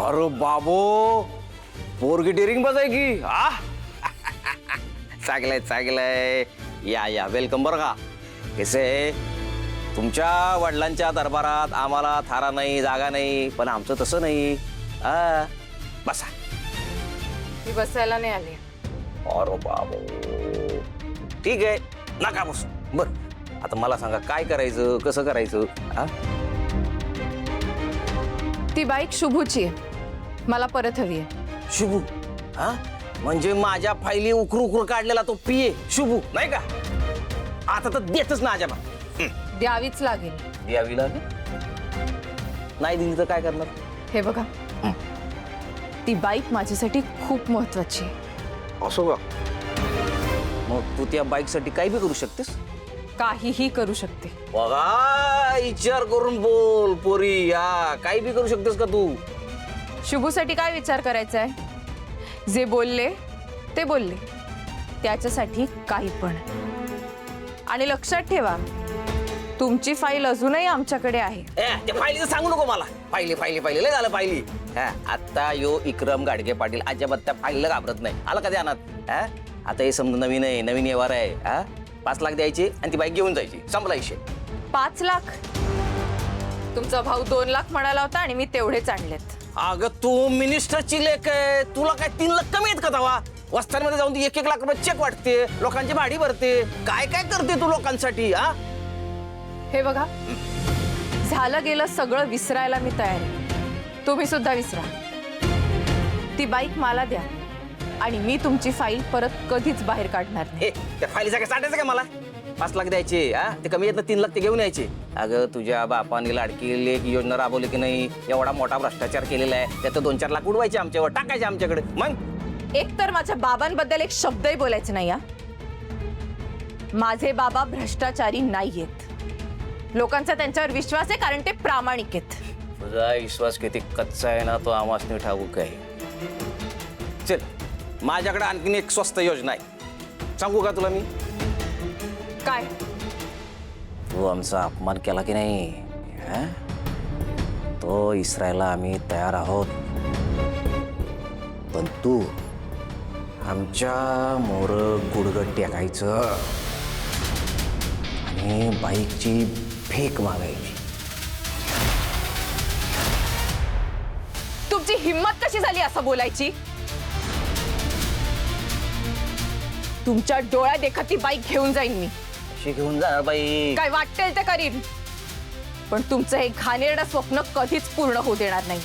अरे बाबो, पोरगी डेरिंग बजाय की हा. चांगलंय चांगलंय. या वेलकम बरं का. कसे तुमच्या वडिलांच्या दरबारात आम्हाला थारा नाही, जागा नाही, पण आमचं तसं नाही. बसा. मी बसायला नाही आली. अरे बाबो, ठीक आहे, नका बसू. बर, आता मला सांगा काय करायचं, कसं करायचं. हा, ती बाईक शुभूची आहे, मला परत हवी आहे. शुभू? हा, म्हणजे माझ्या फायली उकरू काढलेला तो पिये शुभू नाही का? आता तर देतच ना आजोबा. द्यावीच लागेल. द्यावी लागेल. नाही दिली तर काय करणार? हे बघा, ती बाईक माझ्यासाठी खूप महत्वाची आहे. असो का? मग तू त्या बाईक साठी काही बी करू शकतेस? काहीही करू शकते. बघा, विचार करून बोल पोरी. या काही बी करू शकतेस का तू? शुभूसाठी काय विचार करायचा आहे? जे बोलले ते बोलले, त्याच्यासाठी काही पण. आणि लक्षात ठेवा, तुमची फाईल अजूनही आमच्याकडे आहे. त्या फायलीचं सांगू नको मला. फायली लय झालं फायली. आता यो इक्रम गाडगे पाटील अजिबात त्या फाईलला घाबरत नाही. आला का ध्यानात? आता हे समजा नवीन आहे, नवीन व्यवहार आहे. 5 लाख द्यायचे आणि ती बाईक घेऊन जायची. संपला विषय. 5 लाख? तुमचा भाऊ 2 लाख म्हणाला होता आणि मी तेवढेच आणलेत. अगं तू मिनिस्टरची लेख आहे, तुला काय 3 लाख कमी आहेत का तवा? वस्त्यांमध्ये जाऊन ती 1-1 लाख रुपये चेक वाटते, लोकांची भाडी भरते. काय काय करते तू लोकांसाठी? हे बघा, झालं गेलं सगळं विसरायला मी तयार आहे. तुम्ही सुद्धा विसरा. ती बाईक मला द्या आणि मी तुमची फाईल परत कधीच बाहेर काढणार नाही. त्या फाईलीचा काय साठायचं का मला? 5 लाख द्यायचे. ते कमी येत ना, 3 लाख ते घेऊन यायचे. अगं तुझ्या बापाने लाडकी लेख योजना राबवली की नाही? एवढा मोठा भ्रष्टाचार केलेला आहे, त्यात 2-4 लाख उडवायचे आमच्यावर, टाकायचे आमच्याकडे. मग एक तर माझ्या बाबांबद्दल एक शब्दही बोलायचे नाही. माझे बाबा भ्रष्टाचारी नाहीयेत. लोकांचा त्यांच्यावर विश्वास आहे कारण ते प्रामाणिक आहेत. तुझा विश्वास किती कच्चा आहे ना, तो आम्हाला ठाऊक आहे. चल, माझ्याकडे आणखीन एक स्वस्त योजना आहे, सांगू का तुला मी? काय? तू आमचा अपमान केला की नाही, तो इसरायला आम्ही तयार आहोत. पण तू आमच्या मोर गुडगट टेकायचं आणि बाईकची भीक मागायची. तुमची हिम्मत कशी झाली असं बोलायची? तुमच्या डोळ्या देखत ती बाईक घेऊन जाईन मी. अशी घेऊन जाणार बाई? काय वाटेल ते करीन, पण तुमचं हे घाणेरडं स्वप्न कधीच पूर्ण होऊ देणार नाही.